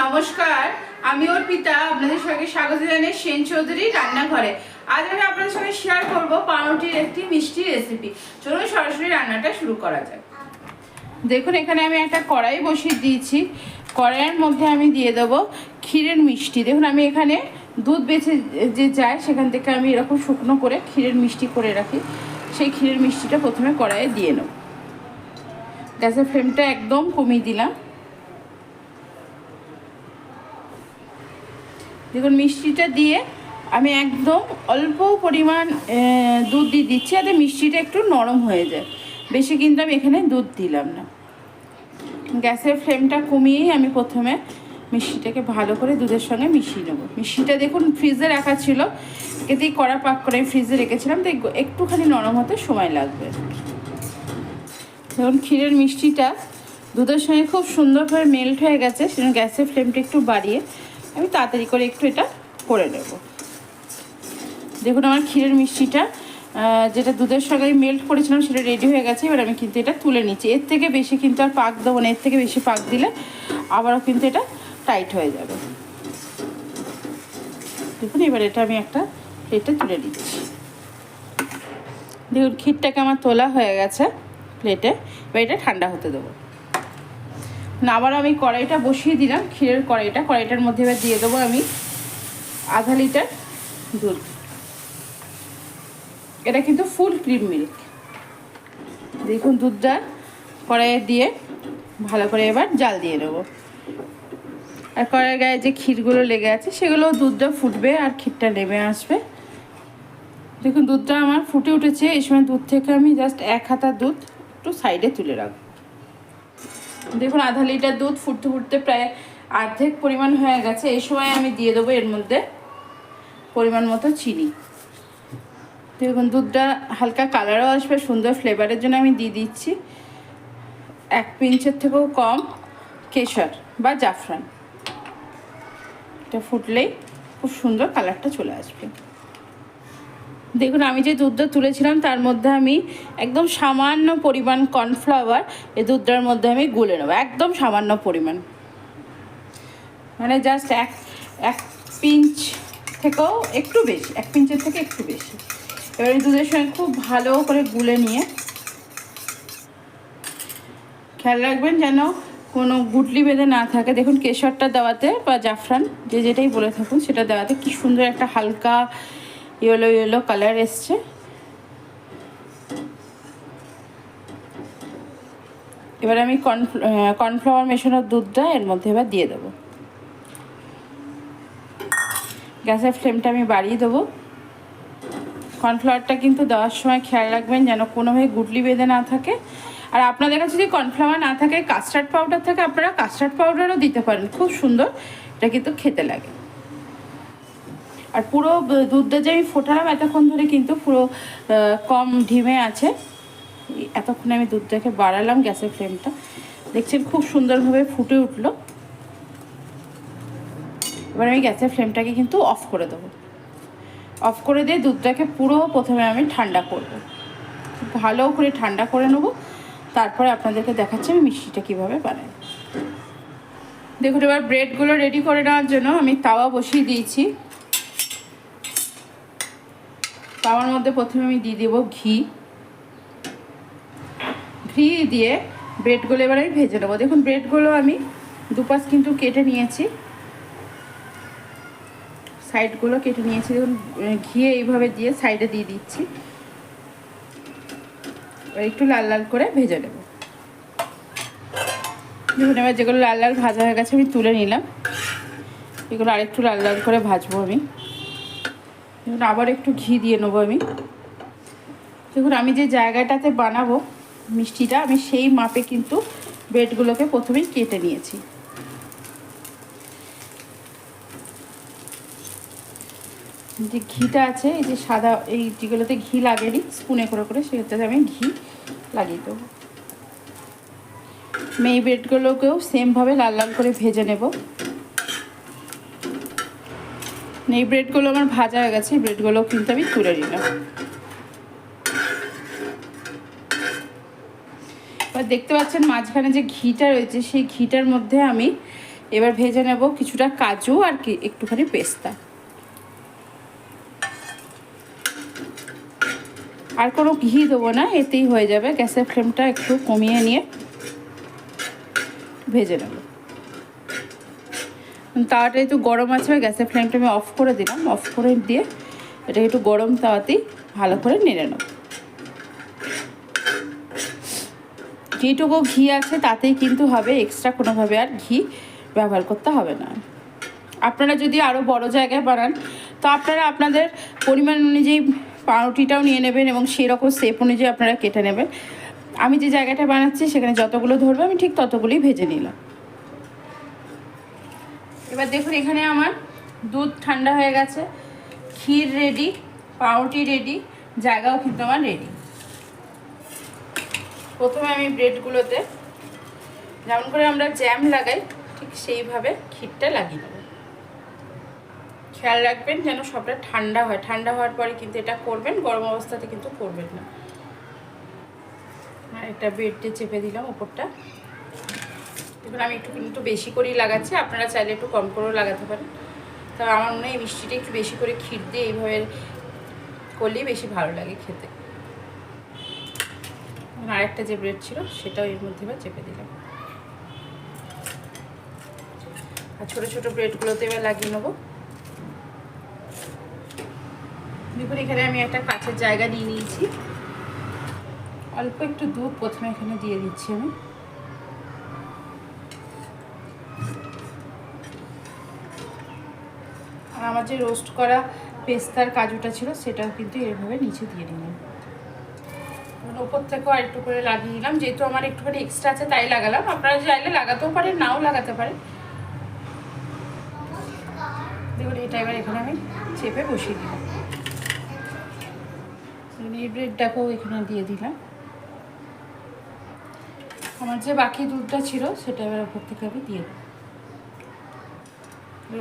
নমস্কার, আমি অর্পিতা আপনাদের সঙ্গে স্বাগত জানাই সেন চৌধুরী রান্নাঘরে। আজ আমি আপনাদের সঙ্গে শেয়ার করব পাউরুটির একটি মিষ্টি রেসিপি। চলুন সরাসরি রান্নাটা শুরু করা যাক। দেখুন, এখানে আমি একটা কড়াই বসিয়ে দিয়েছি। কড়াইয়ের মধ্যে আমি দিয়ে দেবো ক্ষীরের মিষ্টি। দেখুন, আমি এখানে দুধ বেঁচে যে যায় সেখান থেকে আমি এরকম শুকনো করে ক্ষীরের মিষ্টি করে রাখি। সেই ক্ষীরের মিষ্টিটা প্রথমে কড়াইয়ে দিয়ে নেব। গ্যাসের ফ্লেমটা একদম কমিয়ে দিলাম। দেখুন, মিষ্টিটা দিয়ে আমি একদম অল্প পরিমাণ দুধ দিয়ে দিচ্ছি, যাতে মিষ্টিটা একটু নরম হয়ে যায়। বেশি কিন্তু আমি এখানে দুধ দিলাম না। গ্যাসের ফ্লেমটা কমিয়েই আমি প্রথমে মিষ্টিটাকে ভালো করে দুধের সঙ্গে মিশিয়ে নেবো। মিষ্টিটা দেখুন ফ্রিজে রাখা ছিল, এতেই কড়া পাক করে আমি ফ্রিজে রেখেছিলাম, তো একটুখানি নরম হতে সময় লাগবে। দেখুন, ক্ষীরের মিষ্টিটা দুধের সঙ্গে খুব সুন্দরভাবে মেল্ট হয়ে গেছে। সেজন্য গ্যাসের ফ্লেমটা একটু বাড়িয়ে আমি তাড়াতাড়ি করে একটু এটা করে নেব। দেখুন, আমার ক্ষীরের মিষ্টিটা যেটা দুধের সঙ্গে মেল্ট করেছিলাম সেটা রেডি হয়ে গেছে। এবার আমি কিন্তু এটা তুলে নিচ্ছি। এর থেকে বেশি কিন্তু আর পাক দেবো না। এর থেকে বেশি পাক দিলে আবারও কিন্তু এটা টাইট হয়ে যাবে। দেখুন, এবার এটা আমি একটা প্লেটে তুলে নিচ্ছি। দেখুন, ক্ষীরটাকে আমার তোলা হয়ে গেছে প্লেটে। এবার এটা ঠান্ডা হতে দেবো না। আবার আমি কড়াইটা বসিয়ে দিলাম, ক্ষীরের কড়াইটার মধ্যে এবার দিয়ে দেবো আমি আধা লিটার দুধ। এটা কিন্তু ফুল ক্রিম মিল্ক। দেখুন, দুধটা কড়াইয়ে দিয়ে ভালো করে এবার জাল দিয়ে নেবো। আর কড়াইয়ের গায়ে যে ক্ষীরগুলো লেগে আছে সেগুলো দুধটা ফুটবে আর ক্ষীরটা নেমে আসবে। দেখুন, দুধটা আমার ফুটে উঠেছে। এই সময় দুধ থেকে আমি জাস্ট এক হাতা দুধ একটু সাইডে তুলে রাখবো। দেখুন, আধা লিটার দুধ ফুটতে ফুটতে প্রায় অর্ধেক পরিমাণ হয়ে গেছে। এই সময় আমি দিয়ে দেবো এর মধ্যে পরিমাণ মতো চিনি। দেখুন, দুধটা হালকা কালারও আসবে, সুন্দর ফ্লেভারের জন্য আমি দিয়ে দিচ্ছি 1 পিঞ্চের থেকেও কম কেশর বা জাফরান। এটা ফুটলেই খুব সুন্দর কালারটা চলে আসবে। দেখুন, আমি যে দুধটা তুলেছিলাম তার মধ্যে আমি একদম সামান্য পরিমাণ কর্নফ্লাওয়ার এই দুধটার মধ্যে আমি গুলে নেবো। একদম সামান্য পরিমাণ, মানে জাস্ট এক পিঞ্চ থেকেও একটু বেশি, 1 পিঞ্চের থেকে একটু বেশি। এবার এই দুধের সঙ্গে খুব ভালো করে গুলে নিয়ে খেয়াল রাখবেন যেন কোনো গুটলি বেঁধে না থাকে। দেখুন, কেশরটা দেওয়াতে বা জাফরান যেটাই বলে থাকুন সেটা দেওয়াতে কি সুন্দর একটা হালকা ইয়েলো ইয়েলো কালার এসছে। এবার আমি কর্নফ্লাওয়ার মেশানোর দুধটা এর মধ্যে এবার দিয়ে দেবো। গ্যাসের ফ্লেমটা আমি বাড়িয়ে দেবো। কর্নফ্লাওয়ারটা কিন্তু দেওয়ার সময় খেয়াল রাখবেন যেন কোনোভাবে গুটলি বেঁধে না থাকে। আর আপনাদের কাছে যদি কর্নফ্লাওয়ার না থাকে, কাস্টার্ড পাউডার থাকে, আপনারা কাস্টার্ড পাউডারও দিতে পারেন, খুব সুন্দর এটা কিন্তু খেতে লাগে। আর পুরো দুধটা যে আমি ফোটালাম এতক্ষণ ধরে কিন্তু পুরো কম ঢিমে আছে। এতক্ষণে আমি দুধটাকে বাড়ালাম গ্যাসের ফ্লেমটা, দেখছেন খুব সুন্দরভাবে ফুটে উঠলো। এবার আমি গ্যাসের ফ্লেমটাকে কিন্তু অফ করে দেবো। অফ করে দিয়ে দুধটাকে পুরো প্রথমে আমি ঠান্ডা করব, ভালো করে ঠান্ডা করে নেবো। তারপরে আপনাদেরকে দেখাচ্ছি আমি মিষ্টিটা কীভাবে বানাই। দেখুন, এবার ব্রেডগুলো রেডি করে নেওয়ার জন্য আমি তাওয়া বসিয়ে দিয়েছি। তাওয়ার মধ্যে প্রথমে আমি দিয়ে দেবো ঘি দিয়ে ব্রেডগুলো এবার আমি ভেজে নেবো। দেখুন, ব্রেডগুলো আমি দুপাশ কিন্তু কেটে নিয়েছি, সাইডগুলো কেটে নিয়েছি। দেখুন, ঘি এইভাবে দিয়ে সাইডে দিয়ে দিচ্ছি। এবার একটু লাল লাল করে ভেজে নেব। দেখুন, এবার যেগুলো লাল লাল ভাজা হয়ে গেছে আমি তুলে নিলাম। এগুলো আরেকটু লাল লাল করে ভাজবো আমি। দেখুন, আবার একটু ঘি দিয়ে নেবো আমি। দেখুন, আমি যে জায়গাটাতে বানাবো মিষ্টিটা আমি সেই মাপে কিন্তু ব্রেডগুলোকে প্রথমেই কেটে নিয়েছি। যে ঘিটা আছে, এই যে সাদা এই যেগুলোতে ঘি লাগেনি স্পুনে করে করে, সেটাতে আমি ঘি লাগিয়ে দেবো। আমি এই ব্রেডগুলোকেও সেমভাবে লাল লাল করে ভেজে নেব। এই ব্রেডগুলো আমার ভাজা হয়ে গেছে, ব্রেডগুলো কিন্তু আমি তুলে নিলাম। এবার দেখতে পাচ্ছেন মাঝখানে যে ঘিটা রয়েছে সেই ঘিটার মধ্যে আমি এবার ভেজে নেব কিছুটা কাজু আর কি একটুখানি পেস্তা। আর কোনো ঘি দেবো না, এতেই হয়ে যাবে। গ্যাসের ফ্লেমটা একটু কমিয়ে নিয়ে ভেজে নেব। তাওয়াটা একটু গরম আছে, গ্যাসের ফ্লেমটা আমি অফ করে দিলাম। অফ করে দিয়ে এটা একটু গরম তাওয়াতেই ভালো করে নেড়ে নেব। যেটুকু ঘি আছে তাতেই কিন্তু হবে, এক্সট্রা কোনোভাবে আর ঘি ব্যবহার করতে হবে না। আপনারা যদি আরও বড় জায়গায় বানান তো আপনারা আপনাদের পরিমাণ অনুযায়ী পাউরুটিটাও নিয়ে নেবেন এবং সেই রকম শেপ অনুযায়ী আপনারা কেটে নেবেন। আমি যে জায়গাটা বানাচ্ছি সেখানে যতগুলো ধরবে আমি ঠিক ততগুলোই ভেজে নিলাম। এবার দেখুন এখানে আমার দুধ ঠান্ডা হয়ে গেছে, ক্ষীর রেডি, পাউরুটি রেডি, জায়গাও কিন্তু আমার রেডি। প্রথমে আমি ব্রেডগুলোতে যেমন করে আমরা জ্যাম লাগাই ঠিক সেইভাবে ক্ষীরটা লাগিয়ে নেব। খেয়াল রাখবেন যেন সবটা ঠান্ডা হয়, ঠান্ডা হওয়ার পরে কিন্তু এটা করবেন, গরম অবস্থাতে কিন্তু করবেন না। আর একটা ব্রেড দিয়ে চেপে দিলাম ওপরটা। এবার আমি একটু বেশি করেই লাগাচ্ছি, আপনারা চাইলে একটু কম করেও লাগাতে পারেন। তবে আমার মনে হয় এই মিষ্টিটা একটু বেশি করে ক্ষীর দিয়ে এইভাবে করলেই বেশি ভালো লাগে খেতে। আরেকটা যে ব্রেড ছিল সেটাও এর মধ্যে এবার চেপে দিলাম। আর ছোটো ছোটো ব্রেডগুলোতে এবার লাগিয়ে নেবো। দেখুন এখানে আমি একটা কাঁচের জায়গা নিয়ে নিয়েছি, অল্প একটু দুধ প্রথমে এখানে দিয়ে দিচ্ছি আমি। আর আমার যে রোস্ট করা পেস্তার কাজুটা ছিল সেটাও কিন্তু এভাবে নিচে দিয়ে দিলাম। ওপর থেকেও আর একটু করে লাগিয়ে দিলাম, যেহেতু আমার একটুখানি এক্সট্রা আছে তাই লাগালাম। আপনারা চাইলে লাগাতেও পারেন, নাও লাগাতে পারেন। দেখুন এটা এবার এখানে আমি চেপে বসিয়ে দিলাম। এই ব্রেডটাকেও এখানে দিয়ে দিলাম। আমার যে বাকি দুধটা ছিল সেটা এবার ওপর থেকে আমি দিয়ে দিই।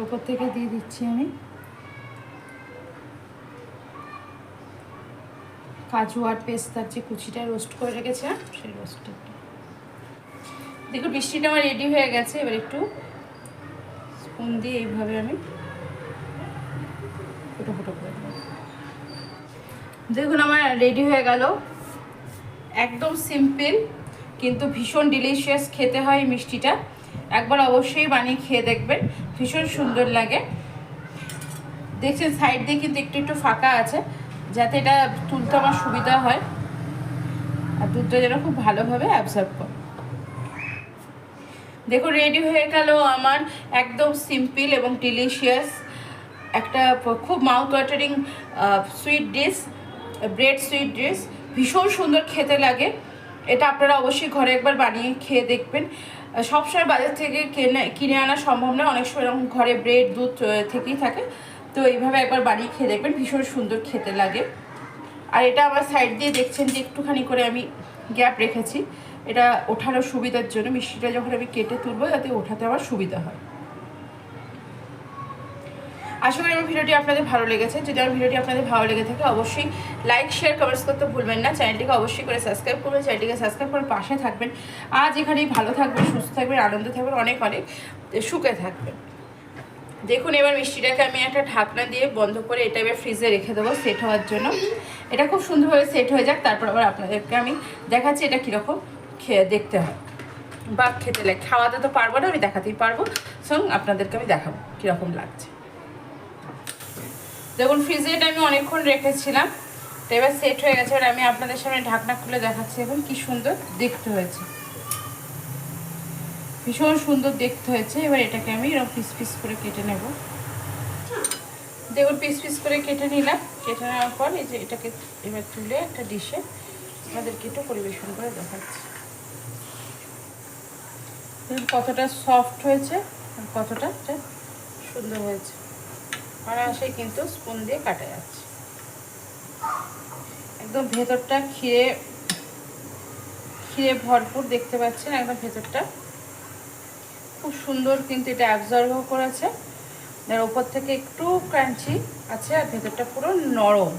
ওপর থেকে দিয়ে দিচ্ছি আমি কাজু আর পেস্তার যে কুচিটা রোস্ট করে রেখেছিলাম সেই রোস্টটা। দেখুন মিষ্টিটা আমার রেডি হয়ে গেছে। এবার একটু স্পুন দিয়ে এইভাবে আমি ফুটো ফুটো করে দেবো। দেখুন আমার রেডি হয়ে গেল, একদম সিম্পল কিন্তু ভীষণ ডিলিশিয়াস খেতে হয় এই মিষ্টিটা। একবার অবশ্যই বানিয়ে খেয়ে দেখবেন, ভীষণ সুন্দর লাগে। দেখছেন সাইড দিয়ে কিন্তু একটু একটু ফাঁকা আছে, যাতে এটা তুলতে আমার সুবিধা হয় আর দুধটা যেন খুব ভালোভাবে অ্যাবজর্ব করে। দেখুন রেডি হয়ে গেল আমার একদম সিম্পল এবং ডিলিশিয়াস একটা খুব mouth watering sweet dish, bread sweet dish. ভীষণ সুন্দর খেতে লাগে। এটা আপনারা অবশ্যই ঘরে একবার বানিয়ে খেয়ে দেখবেন। সবসময় বাজার থেকে কিনে আনা সম্ভব নয়, অনেক সময় এরকম ঘরে ব্রেড দুধ থেকেই থাকে। তো এইভাবে একবার বানিয়ে খেয়ে দেখবেন, ভীষণ সুন্দর খেতে লাগে। আর এটা আমার সাইড দিয়ে দেখছেন যে একটুখানি করে আমি গ্যাপ রেখেছি, এটা ওঠানোর সুবিধার জন্য। মিষ্টিটা যখন আমি কেটে তুলবো যাতে ওঠাতে আমার সুবিধা হয়। আশা করি আমার ভিডিওটি আপনাদের ভালো লেগেছে। যদি আমার ভিডিওটি আপনাদের ভালো লেগে থাকে অবশ্যই লাইক শেয়ার কমেন্টস করতে ভুলবেন না। চ্যানেলটিকে অবশ্যই করে সাবস্ক্রাইব করবেন, চ্যানেলটিকে সাবস্ক্রাইব করে পাশে থাকবেন। আজ এখানেই ভালো থাকবেন, সুস্থ থাকবেন, আনন্দে থাকবেন, অনেক অনেক সুখে থাকবেন। দেখুন এবার মিষ্টিটাকে আমি একটা ঢাকনা দিয়ে বন্ধ করে এটা এবার ফ্রিজে রেখে দেবো সেট হওয়ার জন্য। এটা খুব সুন্দরভাবে সেট হয়ে যাক, তারপর আবার আপনাদেরকে আমি দেখাচ্ছি এটা কীরকম খেয়ে দেখতে হয় বা খেতে লাগে। খাওয়াতে তো পারবো না, আমি দেখাতেই পারবো, সঙ্গে আপনাদেরকে আমি দেখাবো কীরকম লাগছে। দেখুন ফ্রিজে এটা আমি অনেকক্ষণ রেখেছিলাম, তো এবার সেট হয়ে গেছে। এবার আমি আপনাদের সামনে ঢাকনা খুলে দেখাচ্ছি এখন কি সুন্দর দেখতে হয়েছে, ভীষণ সুন্দর দেখতে হয়েছে। এবার এটাকে আমি এরকম পিস পিস করে কেটে নেব। দেখুন পিস পিস করে কেটে নিলাম। কেটে নেওয়ার পর এই যে এটাকে এবার তুলে একটা ডিশে আমাদেরকে একটু পরিবেশন করে দেখাচ্ছি। দেখুন কতটা সফট হয়েছে আর কতটা সুন্দর হয়েছে। অনায়াসে কিন্তু স্পুন দিয়ে কাটা যাচ্ছে। একদম ভেতরটা ক্ষীরে ভরপুর দেখতে পাচ্ছেন, একদম ভেতরটা খুব সুন্দর কিন্তু এটা অ্যাবজর্বও করেছে। এর ওপর থেকে একটু ক্রাঞ্চি আছে আর ভেতরটা পুরো নরম।